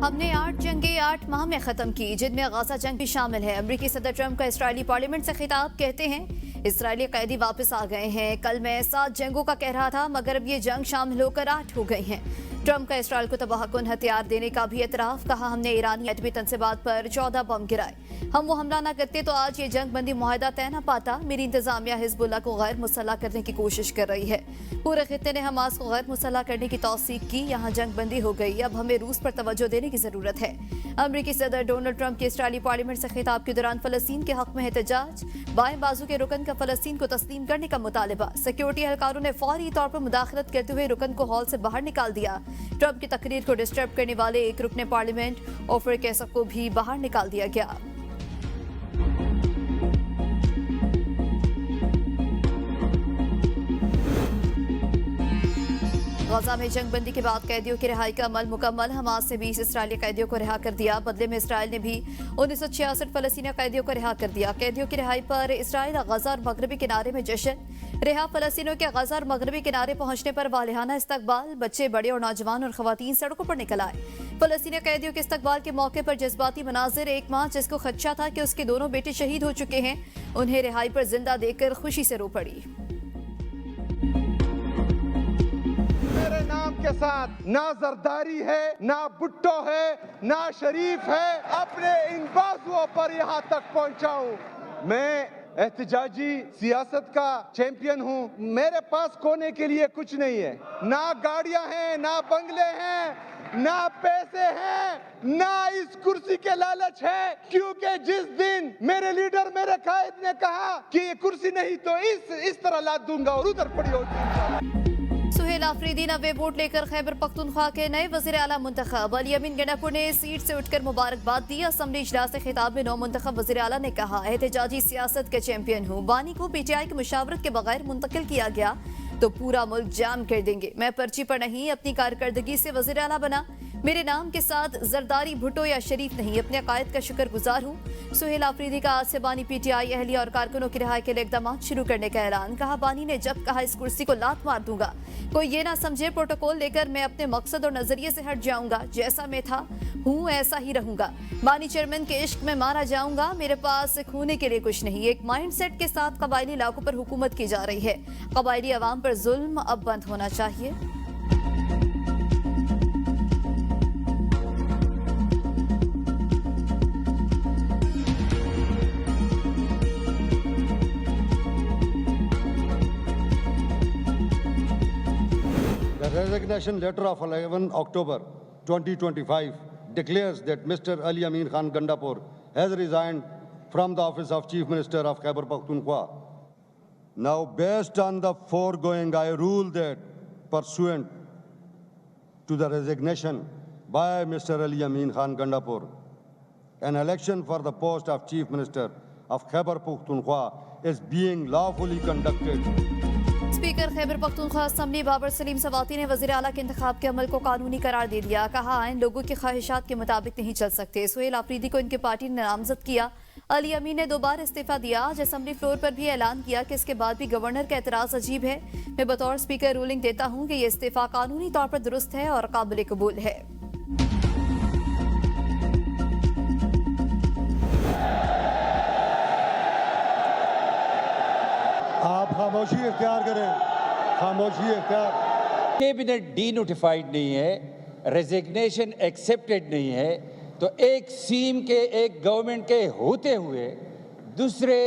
हमने 8 जंगें 8 माह में खत्म की, जिनमें गाजा जंग भी शामिल है। अमरीकी सदर ट्रंप का इस्राएली पार्लियामेंट से खिताब, कहते हैं इस्राएली कैदी वापस आ गए हैं। कल मैं 7 जंगों का कह रहा था, मगर अब ये जंग शामिल होकर 8 हो गई हैं। ट्रंप का इस्राएल को तबाहकुन हथियार देने का भी एतराफ, कहा हमने ईरानी एटमी तंसीबात पर 14 बम गिराए। हम वो हमला न करते तो आज ये जंग बंदी मुआहदा तय न पाता। मेरी इंतजामिया हिजबुल्लाह को गैर मुसल्लह करने की कोशिश कर रही है। पूरे खित्ते ने हमास को गैर मुसल्लह करने की तौसीक की। यहाँ जंग बंदी हो गई, अब हमें रूस पर तवज्जो देने की जरूरत है। अमरीकी सदर डोनाल्ड ट्रंप के इस्राएली पार्लियामेंट से खिताब के दौरान फलस्तीन के हक में एहतजाज, बाएं बाजू के रुकन का फलस्तीन को तस्लीम करने का मुतालबा। सिक्योरिटी एहलकारों ने फौरी तौर पर मुदाखलत करते हुए रुकन को हॉल से बाहर निकाल दिया। ट्रंप की तकरीर को डिस्टर्ब करने वाले एक रुकने पार्लियामेंट ओफर कैसफ को भी बाहर निकाल दिया गया। गाजा में जंगबंदी के बाद कैदियों की रिहाई का अमल मुकम्मल। हमास ने 20 इस्राएली कैदियों को रिहा कर दिया। बदले में इसराइल ने भी 1966 फलस्तीनी कैदियों को रिहा कर दिया। कैदियों की रिहाई पर इसराइल गाजा और मगरबी किनारे में जश्न। रिहा फलस्तीनियों के गाजा और मगरबी किनारे पहुंचने पर वालिहाना इस्तकबाल। बच्चे, बड़े और नौजवान और खवातीन सड़कों पर निकल आए। फलस्तीनी कैदियों के इस्तकबाल के मौके पर जज्बाती मनाजिर। एक मां जिसको खदशा था कि उसके दोनों बेटे शहीद हो चुके हैं, उन्हें रिहाई पर जिंदा देखकर खुशी से रो पड़ी। मेरे नाम के साथ ना जरदारी है, ना भुट्टो है, ना शरीफ है। अपने इन बाजुओं पर यहाँ तक पहुँचाऊं। मैं एहतजाजी सियासत का चैंपियन हूँ। मेरे पास खोने के लिए कुछ नहीं है। ना गाड़ियाँ हैं, ना बंगले हैं, ना पैसे हैं, ना इस कुर्सी के लालच है। क्योंकि जिस दिन मेरे लीडर, मेरे कायद ने कहा कि ये कुर्सी नहीं तो इस तरह लाद दूंगा और उधर पड़ी होगी। सुहेल आफरीदी 90 वोट लेकर खैबर पख्तूनख्वा के नए वज़ीर आला मुंतखब। अली अमीन गंडापुर ने सीट से उठकर मुबारकबाद दी। असेंबली इजलास से खिताब में नौ मुंतखब वज़ीर आला ने कहा, एहतजाजी सियासत के चैंपियन हूँ। बानी को पीटीआई की मुशावरत के बगैर मुंतकिल किया गया तो पूरा मुल्क जाम कर देंगे। मैं पर्ची पर नहीं, अपनी कारकर्दगी से वज़ीर आला बना। मेरे नाम के साथ जरदारी, भुट्टो या शरीफ नहीं, अपने अकायद का शुक्रगुजार हूँ। सुहेल आफरीदी का आज से बानी पीटीआई अहलिया और कारकुनों की रिहाई के लिए इकदाम शुरू करने का ऐलान। कहा, बानी ने जब कहा इस कुर्सी को लात मार दूंगा, कोई ये ना समझे प्रोटोकॉल लेकर मैं अपने मकसद और नजरिए से हट जाऊंगा। जैसा मैं था हूँ ऐसा ही रहूंगा। बानी चेयरमैन के इश्क में मारा जाऊंगा। मेरे पास खोने के लिए कुछ नहीं। एक माइंडसेट के साथ कबायली इलाकों पर हुकूमत की जा रही है। कबायली अवाम पर जुल्म अब बंद होना चाहिए। The resignation letter of 11 October 2025 declares that Mr. Ali Amin Khan Gandapur has resigned from the office of Chief Minister of Khyber Pakhtunkhwa. Now, based on the foregoing, I rule that pursuant to the resignation by Mr. Ali Amin Khan Gandapur, an election for the post of Chief Minister of Khyber Pakhtunkhwa is being lawfully conducted. Speaker Khyber Pakhtunkhwa assembly Babar Saleem Swati ने वज़ीर आला के इंतखाब के अमल को कानूनी करार दे दिया। कहा, आइन लोगों की ख्वाहिशात के मुताबिक नहीं चल सकते। सुहेल आफरीदी को इनकी पार्टी ने नामजद किया। अली अमीन ने 2 बार इस्तीफा दिया। आज असम्बली फ्लोर पर भी ऐलान किया कि इसके बाद भी गवर्नर का एतराज अजीब है। मैं बतौर स्पीकर रूलिंग देता हूँ कि ये इस्तीफा कानूनी तौर पर दुरुस्त है और काबिल कबूल है। आप खामोशी इख्तियार करें, खामोशी इख्तियार। कैबिनेट डी नोटिफाइड नहीं है, रेजिग्नेशन एक्सेप्टेड नहीं है, तो एक सीम के, एक गवर्नमेंट के होते हुए दूसरे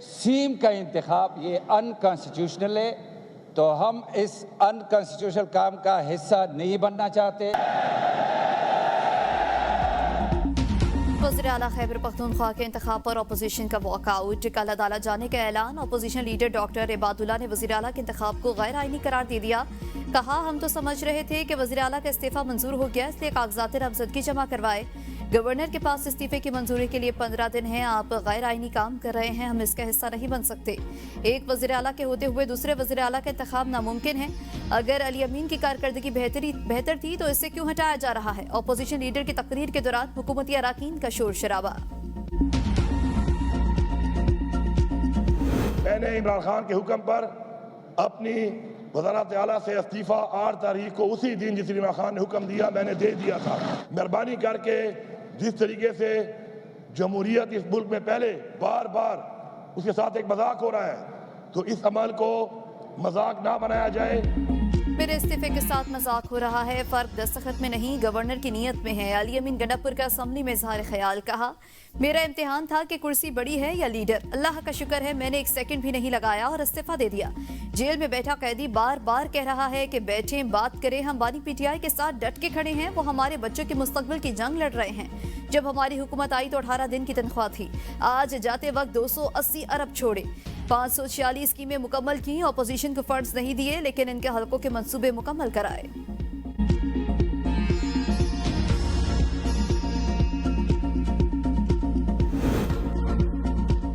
सीम का इंतखाब ये अनकॉन्स्टिट्यूशनल है। तो हम इस अनकॉन्स्टिट्यूशनल काम का हिस्सा नहीं बनना चाहते। वज़ीर आला खैबर पख्तूनख्वा के इंतखाब पर अपोजिशन का वॉकआउट। कल अदालत जाने का ऐलान। अपोजिशन लीडर डॉक्टर इबादुल्ला ने वज़ीर आला के इंतखाब को गैर आईनी करार दे दिया। कहा, हम तो समझ रहे थे कि वज़ीर आला का इस्तीफा मंजूर हो गया, इसलिए कागजात नामजदगी जमा करवाए। गवर्नर के पास इस्तीफे की मंजूरी के लिए 15 दिन हैं। आप गैर आईनी काम कर रहे हैं, हम इसका हिस्सा नहीं बन सकते। एक वज़ीर आला के होते हुए दूसरे वज़ीर आला का इंतखाब नामुमकिन है। अगर अली अमीन की कारकर्दगी बेहतर थी तो इससे क्यों हटाया जा रहा है। अपोजिशन लीडर की तकरीर के दौरान हुकूमती अराकीन का शोर शराबा। मैंने इमरान खान के हुक्म पर अपनी वज़ारत आला से इस्तीफ़ा 8 तारीख को उसी दिन जिस इमरान खान ने हुक्म दिया मैंने दे दिया था। मेहरबानी करके जिस तरीके से जमहूरियत इस मुल्क में पहले बार बार उसके साथ एक मजाक हो रहा है, तो इस अमल को मजाक ना बनाया जाए। मेरे इस्तीफे के साथ मजाक हो रहा है, फर्क दस्तखत में नहीं गवर्नर की नीयत में है। अली अमीन गंडापुर का असम्बली में इजहार ख्याल। कहा, मेरा इम्तिहान था कि कुर्सी बड़ी है या लीडर। अल्लाह का शुक्र है मैंने एक सेकंड भी नहीं लगाया और इस्तीफा दे दिया। जेल में बैठा कैदी बार बार कह रहा है कि बैठें बात करें, हम बानी पीटीआई के साथ डट के खड़े हैं। वो हमारे बच्चों के मुस्तकबिल की जंग लड़ रहे हैं। जब हमारी हुकूमत आई तो 18 दिन की तनख्वाह थी, आज जाते वक्त 280 अरब छोड़े, 546 स्कीमें मुकम्मल की। अपोजिशन को फंड्स नहीं दिए लेकिन इनके हलकों के मंसूबे मुकम्मल कराए।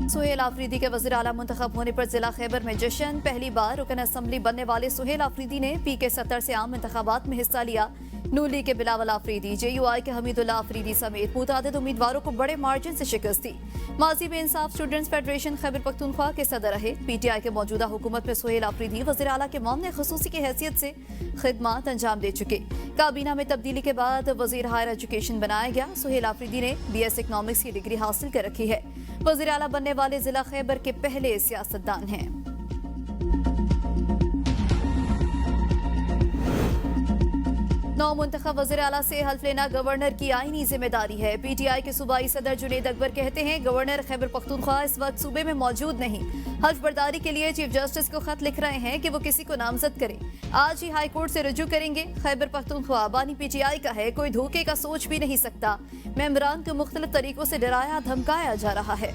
सुहेल आफरीदी के वज़ीर आला मुंतखब होने पर जिला खैबर में जश्न। पहली बार रुकन असम्बली बनने वाले सुहेल आफरीदी ने पीके 70 से आम इंतखाबात में हिस्सा लिया। नून लीग के बिलावल आफरीदी, JUI के हमीदुल्लाह आफरीदी समेत मुतादिद उम्मीदवारों को बड़े मार्जिन से शिकस्त दी। माजी में इंसाफ स्टूडेंट्स फेडरेशन खैबर पख्तूनख्वा के सदर रहे। PTI के मौजूदा हुकूमत में सुहेल आफरीदी वज़ीर आला के मामले ख़ुसूसी की हैसियत से खिदमात अंजाम दे चुके। काबीना में तब्दीली के बाद वज़ीर हायर एजुकेशन बनाया गया। सुहेल आफरीदी ने BS इकनॉमिक्स की डिग्री हासिल कर रखी है। वज़ीर आला बनने वाले जिला खैबर के पहले सियासतदान हैं। नौ मुंतखब वज़ीर आला से हल्फ लेना गवर्नर की आईनी जिम्मेदारी है। PTI के सूबाई सदर जुनेद अकबर कहते हैं, गवर्नर खैबर पख्तूनख्वा इस वक्त सूबे में मौजूद नहीं। हल्फ बर्दारी के लिए चीफ जस्टिस को खत लिख रहे हैं कि वो किसी को नामजद करें। आज ही हाई कोर्ट से रुजू करेंगे। खैबर पख्तूनख्वा बानी PTI का है, कोई धोखे का सोच भी नहीं सकता। मेंबरान को मुख्तलिफ तरीकों से डराया धमकाया जा रहा है।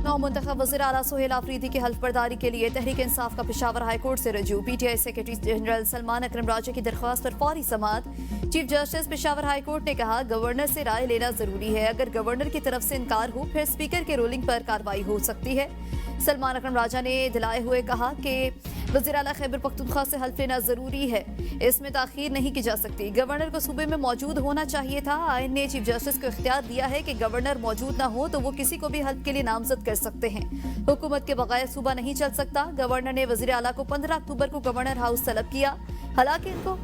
नौ मुंतखब वज़ीर आला सुहेल आफरीदी की हल्फ बर्दारी के लिए तहरीक इंसाफ का पेशावर हाई कोर्ट से रजू। PTI secretary general Salman Akram Raja की दरख्वास्त पर फौरी समाअत। Chief justice Peshawar high court ने कहा, गवर्नर से राय लेना जरूरी है। अगर गवर्नर की तरफ से इनकार हो फिर स्पीकर के रूलिंग पर कार्रवाई हो सकती है। सलमान अकरम राजा ने दिलाए हुए कहा कि वज़ीर आला खैबर पख्तूनख्वा से हल्फ लेना जरूरी है, इसमें ताखीर नहीं की जा सकती। गवर्नर को सूबे में मौजूद होना चाहिए था। आईन ने चीफ जस्टिस को इख्तियार दिया है कि गवर्नर मौजूद ना हो तो वो किसी को भी हल्फ के लिए नामजद कर सकते हैं। हुकूमत के बगैर सूबा नहीं चल सकता। गवर्नर ने वज़ीर आला को 15 अक्टूबर को गवर्नर हाउस तलब किया। हालांकि इनको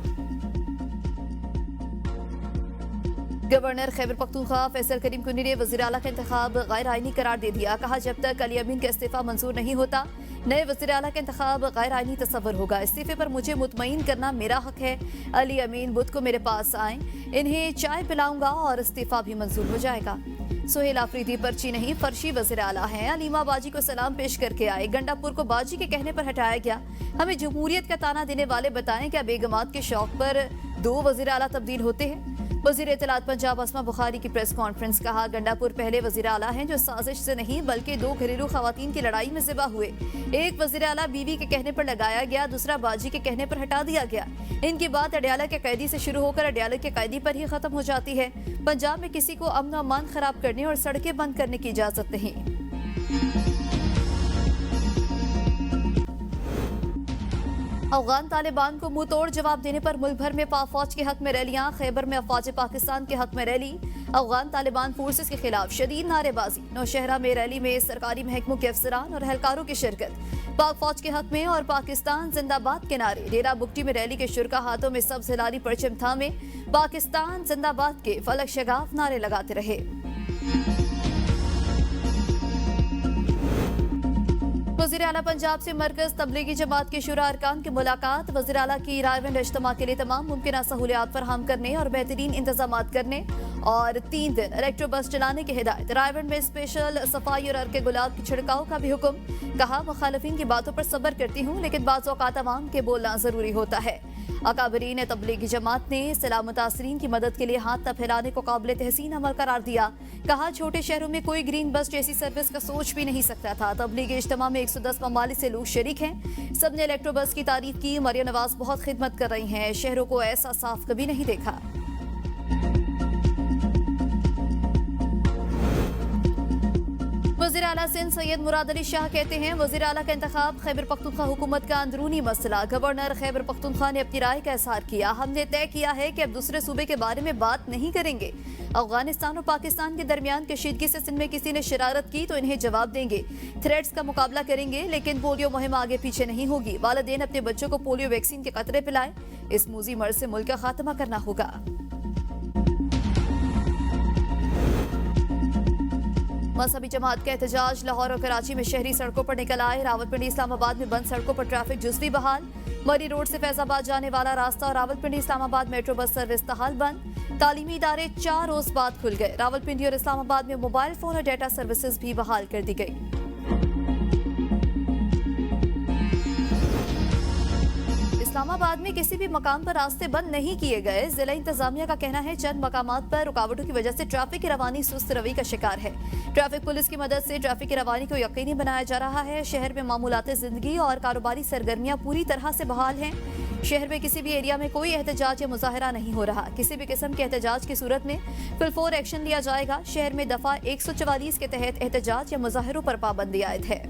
गवर्नर खैबर पख्तूनख्वा फैसल करीम कुन्नी ने वज़ीर आला का इंतखाब गैर आईनी करार दे दिया। कहा, जब तक अली अमीन का इस्तीफा मंजूर नहीं होता नए वज़ीर आला का इंतखाब गैर आईनी तस्वर होगा। इस्तीफे पर मुझे मुतमईन करना मेरा हक है। अली अमीन बुध को मेरे पास आए, इन्हें चाय पिलाऊंगा और इस्तीफा भी मंजूर हो जाएगा। सुहेल आफरीदी पर्ची नहीं फर्शी वज़ीर आला हैं। अलीमा बाजी को सलाम पेश करके आए। गंडापुर को बाजी के कहने पर हटाया गया। हमें जमहूरियत का ताना देने वाले बताएं, क्या बेगमात के शौक पर 2 वज़ीर आला तब्दील होते हैं? वज़ीर इत्तलात पंजाब अस्मा बुखारी की प्रेस कॉन्फ्रेंस। कहा, गंडापुर पहले वज़ीर आला हैं जो साजिश से नहीं बल्कि 2 घरेलू खवातीन की लड़ाई में ज़िबा हुए। एक वज़ीर आला बीवी के कहने पर लगाया गया, दूसरा बाजी के कहने पर हटा दिया गया। इनकी बात अडयाला के कैदी से शुरू होकर अडयाला के कैदी पर ही खत्म हो जाती है। पंजाब में किसी को अमन और अमान खराब करने और सड़कें बंद करने की इजाजत नहीं। अफगान तालिबान को मुंह तोड़ जवाब देने पर मुल्क भर में पाक फौज के हक में रैलियां। खैबर में अफवाज पाकिस्तान के हक में रैली। अफगान तालिबान फोर्सेस के खिलाफ शदीद नारेबाजी। नौशहरा में रैली में सरकारी महकमों के अफसरान और एहलकारों की शिरकत। पाक फौज के हक में और पाकिस्तान जिंदाबाद के नारे। डेरा बुगटी में रैली के शुरका हाथों में सब्ज हिलाली परचम थामे पाकिस्तान जिंदाबाद के फलक शगाफ नारे लगाते रहे। वज़ीर आला पंजाब से मरकज तबलीगी जमात के शुरा अरकान की मुलाकात। वज़ीर आला की रायविंड इज्तिमा के लिए तमाम मुमकिन सहूलियात फराहम करने और बेहतरीन इंतजाम करने और 3 दिन इलेक्ट्रो बस चलाने की हिदायत। रायविंड में स्पेशल सफाई और अर्के गुलाब की छिड़काव का भी हुक्म। कहा, मुखालिफिन की बातों पर सब्र करती हूँ लेकिन बाज़ औक़ात अवाम के बोलना जरूरी होता है। अकाबरीन तबलीगी जमात ने सैलाब मुतासरीन की मदद के लिए हाथ न फैलाने को काबिल तहसीन अमल करार दिया। कहा, छोटे शहरों में कोई ग्रीन बस जैसी सर्विस का सोच भी नहीं सकता था। तबलीगी इज्तिमा में 110 ममालिक से लोग शरीक हैं। सबने इलेक्ट्रो बस की तारीफ की। मरियम नवाज बहुत खिदमत कर रही हैं, शहरों को ऐसा साफ कभी नहीं देखा। वज़ीर आला सिंध सैयद मुराद अली शाह कहते हैं वज़ीर आला का इंतखाब खैबर पख्तूनख्वा हुकूमत का अंदरूनी मसला। गवर्नर खैबर पख्तूनख्वा ने अपनी राय का इजहार किया। हमने तय किया है कि अब दूसरे सूबे के बारे में बात नहीं करेंगे। अफगानिस्तान और पाकिस्तान के दरमियान कशीदगी से सिंध में किसी ने शरारत की तो इन्हें जवाब देंगे। थ्रेट्स का मुकाबला करेंगे, लेकिन पोलियो मुहिम आगे पीछे नहीं होगी। वालिदैन अपने बच्चों को पोलियो वैक्सीन के कतरे पिलाएं। इस मूजी मर्ज से मुल्क का खात्मा करना होगा। मजहबी जमात का एहतजाज। लाहौर और कराची में शहरी सड़कों पर निकल आए। रावलपिंडी इस्लामाबाद में बंद सड़कों पर ट्रैफिक जुज़वी बहाल। मरी रोड से फैजाबाद जाने वाला रास्ता और Rawalpindi Islamabad metro bus service तहाल बंद। तालीमी इदारे 4 रोज बाद खुल गए। रावलपिंडी और इस्लामाबाद में मोबाइल फोन और डेटा सर्विसेज भी बहाल कर दी गई। इस्लामाबाद में किसी भी मकाम पर रास्ते बंद नहीं किए गए। जिला इंतजामिया का कहना है चंद मकामात पर रुकावटों की वजह से ट्रैफिक की रवानी सुस्त रवि का शिकार है। ट्रैफिक पुलिस की मदद से ट्रैफिक की रवानी को यकीनी बनाया जा रहा है। शहर में मामूलाते जिंदगी और कारोबारी सरगर्मियां पूरी तरह से बहाल हैं। शहर में किसी भी एरिया में कोई एहतजाज या मुजाहरा नहीं हो रहा। किसी भी किस्म के एहतजाज की सूरत में फुल फोर एक्शन लिया जाएगा। शहर में दफा 144 के तहत एहतजाज या मुजाहरों पर पाबंदी आयद है।